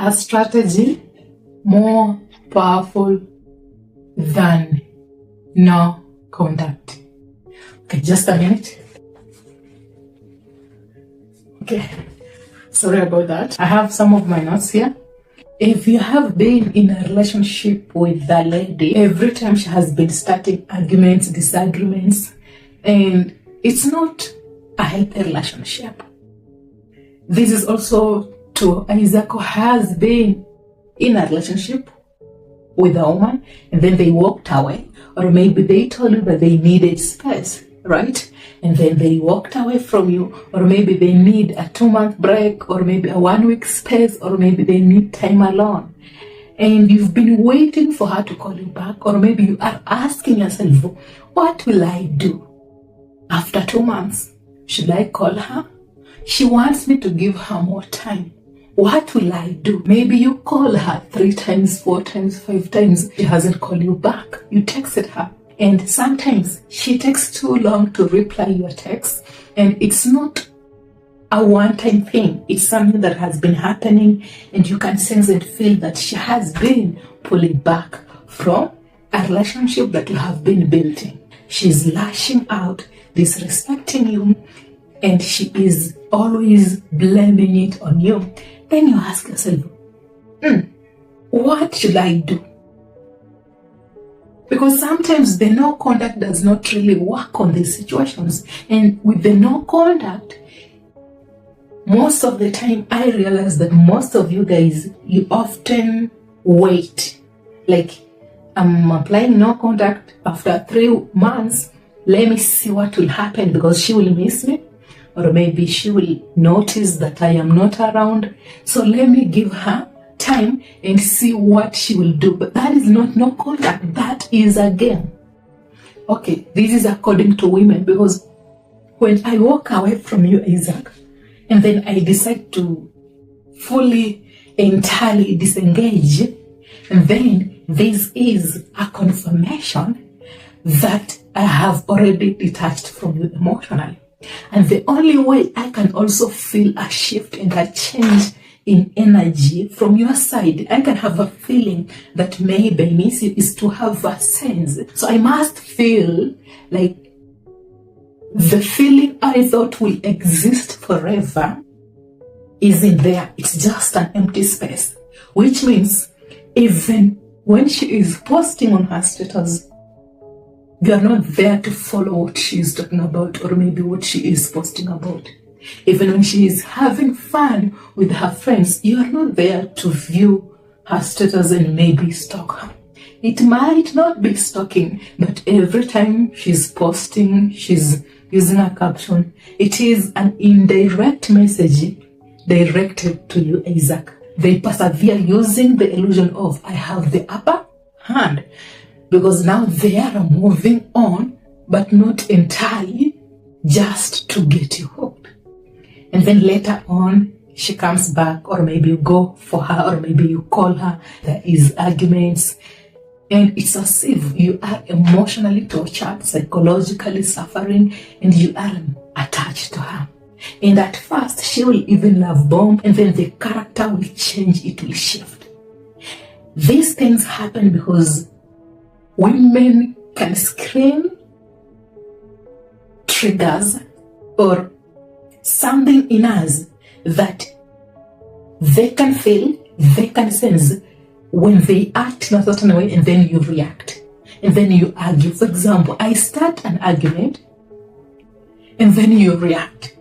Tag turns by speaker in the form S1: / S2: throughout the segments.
S1: a strategy more powerful than no contact? Okay, just a minute. Okay, sorry about that. I have some of my notes here. If you have been in a relationship with that lady, every time she has been starting arguments, disagreements, and it's not a healthy relationship. This is also to Isaac, who has been in a relationship with a woman and then they walked away, or maybe they told you that they needed space, right? And then they walked away from you, or maybe they need a 2-month break, or maybe a 1-week space, or maybe they need time alone. And you've been waiting for her to call you back, or maybe you are asking yourself, what will I do after 2 months? Should I call her? She wants me to give her more time. What will I do? Maybe you call her 3 times, 4 times, 5 times. She hasn't called you back. You texted her. And sometimes she takes too long to reply your text. And it's not a one-time thing. It's something that has been happening. And you can sense and feel that she has been pulling back from a relationship that you have been building. She's lashing out, disrespecting you, and she is always blaming it on you. Then you ask yourself, what should I do? Because sometimes the no contact does not really work on these situations. And with the no contact, most of the time I realize that most of you guys, you often wait. Like, I'm applying no contact after 3 months. Let me see what will happen because she will miss me. Or maybe she will notice that I am not around. So let me give her time and see what she will do. But that is not no contact. That is a game. Okay, this is according to women, because when I walk away from you, Isaac, and then I decide to fully, entirely disengage, and then this is a confirmation that I have already detached from you emotionally. And the only way I can also feel a shift and a change in energy from your side, I can have a feeling that maybe I miss you, is to have a sense. So I must feel like the feeling I thought will exist forever isn't there. It's just an empty space. Which means even when she is posting on her status, you are not there to follow what she is talking about, or maybe what she is posting about. Even when she is having fun with her friends, you are not there to view her status and maybe stalk her. It might not be stalking, but every time she's posting, she's using a caption, it is an indirect message directed to you, Isaac. They persevere using the illusion of, I have the upper hand. Because now they are moving on, but not entirely, just to get you hooked. And then later on, she comes back, or maybe you go for her, or maybe you call her. There is arguments. And it's as if you are emotionally tortured, psychologically suffering, and you are attached to her. And at first, she will even love bomb, and then the character will change, it will shift. These things happen because women can scream triggers or something in us that they can feel, they can sense when they act in a certain way, and then you react. And then you argue. For example, I start an argument and then you react.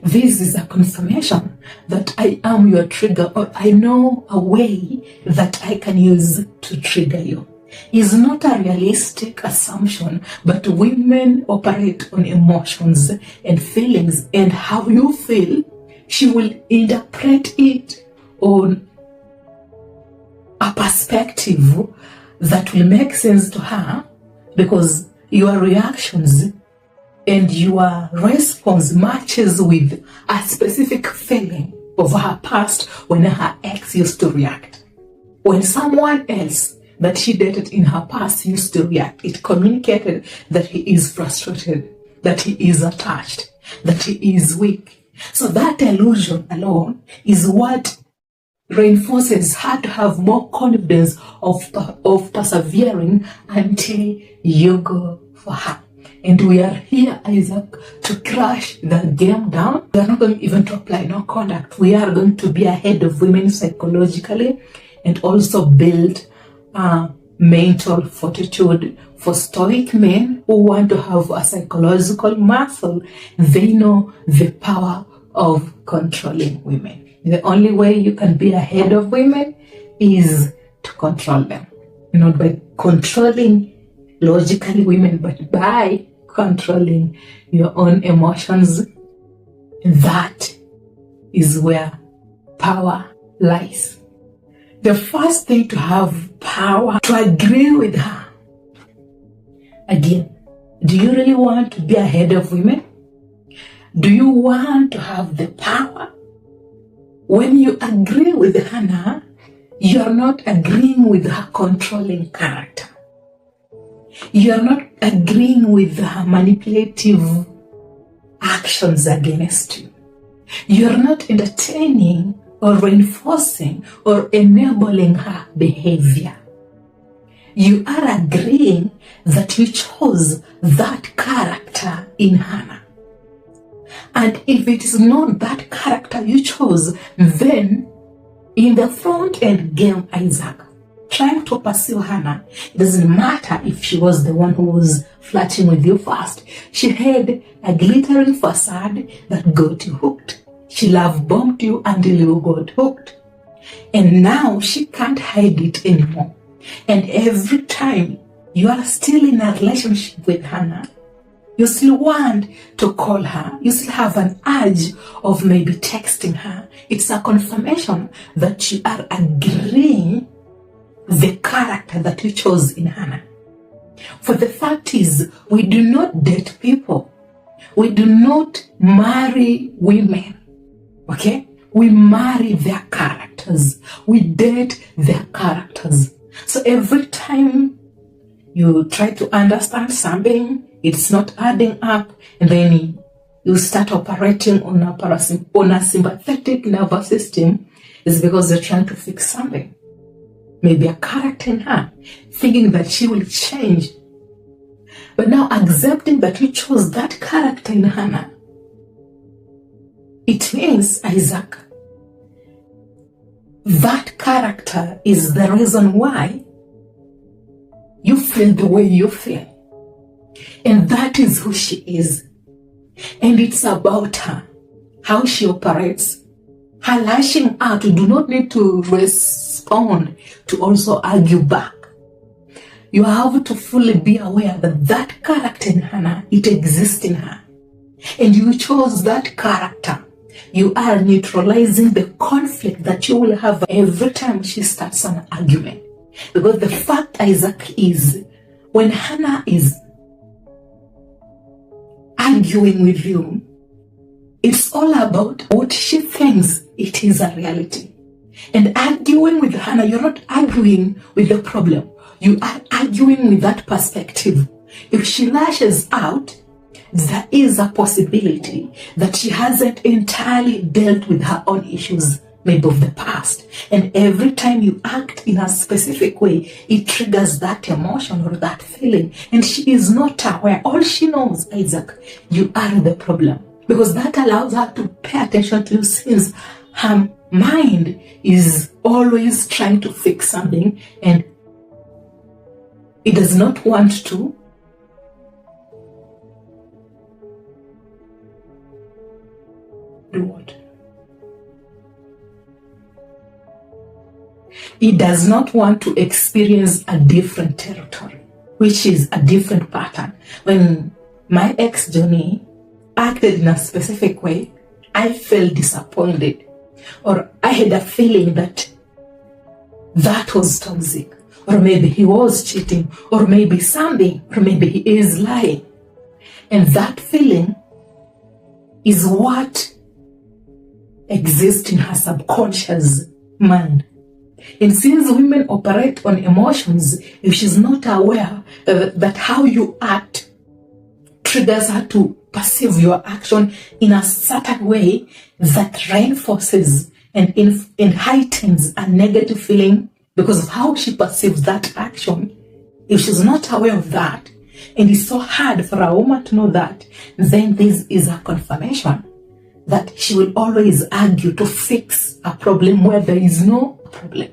S1: This is a confirmation that I am your trigger, or I know a way that I can use to trigger you. Is not a realistic assumption, but women operate on emotions and feelings, and how you feel, she will interpret it on a perspective that will make sense to her, because your reactions and your response matches with a specific feeling of her past when her ex used to react. When someone else that she dated in her past used to react, it communicated that he is frustrated, that he is attached, that he is weak. So that illusion alone is what reinforces her to have more confidence of persevering until you go for her. And we are here, Isaac, to crash the game down. We are not going even to apply no conduct. We are going to be ahead of women psychologically and also build mental fortitude. For Stoic men who want to have a psychological muscle, they know the power of controlling women. The only way you can be ahead of women is to control them. Not by controlling logically women, but by controlling your own emotions. That is where power lies. The first thing to have power, to agree with her. Again, do you really want to be ahead of women? Do you want to have the power? When you agree with Hannah, you are not agreeing with her controlling character. You are not agreeing with her manipulative actions against you. You are not entertaining or reinforcing or enabling her behavior. You are agreeing that you chose that character in Hannah. And if it is not that character you chose, then in the front end game, Isaac, trying to pursue Hannah, it doesn't matter if she was the one who was flirting with you first. She had a glittering facade that got you hooked. She love bombed you until you got hooked. And now she can't hide it anymore. And every time you are still in a relationship with Hannah, you still want to call her. You still have an urge of maybe texting her. It's a confirmation that you are agreeing the character that you chose in Hannah. For the fact is, we do not date people. We do not marry women. Okay? We marry their characters. We date their characters. So every time you try to understand something, it's not adding up, and then you start operating on a sympathetic nervous system, is because you're trying to fix something. Maybe a character in her, thinking that she will change. But now accepting that you chose that character in Hannah, it means, Isaac, that character is the reason why you feel the way you feel. And that is who she is. And it's about her, how she operates. Her lashing out, you do not need to respond to also argue back. You have to fully be aware that that character in Hannah, it exists in her. And you chose that character. You are neutralizing the conflict that you will have every time she starts an argument. Because the fact, Isaac, is when Hannah is arguing with you, it's all about what she thinks it is a reality. And arguing with Hannah, you're not arguing with the problem. You are arguing with that perspective. If she lashes out, there is a possibility that she hasn't entirely dealt with her own issues, maybe of the past. And every time you act in a specific way, it triggers that emotion or that feeling. And she is not aware. All she knows, Isaac, you are the problem. Because that allows her to pay attention to you, since her mind is always trying to fix something and it does not want to do what? It does not want to experience a different territory, which is a different pattern. When my ex Johnny acted in a specific way, I felt disappointed, or I had a feeling that that was toxic, or maybe he was cheating, or maybe something, or maybe he is lying. And that feeling is what exists in her subconscious mind. And since women operate on emotions, if she's not aware that how you act triggers her to perceive your action in a certain way that reinforces and heightens a negative feeling because of how she perceives that action. If she's not aware of that, and it's so hard for a woman to know that, then this is a confirmation that she will always argue to fix a problem where there is no problem.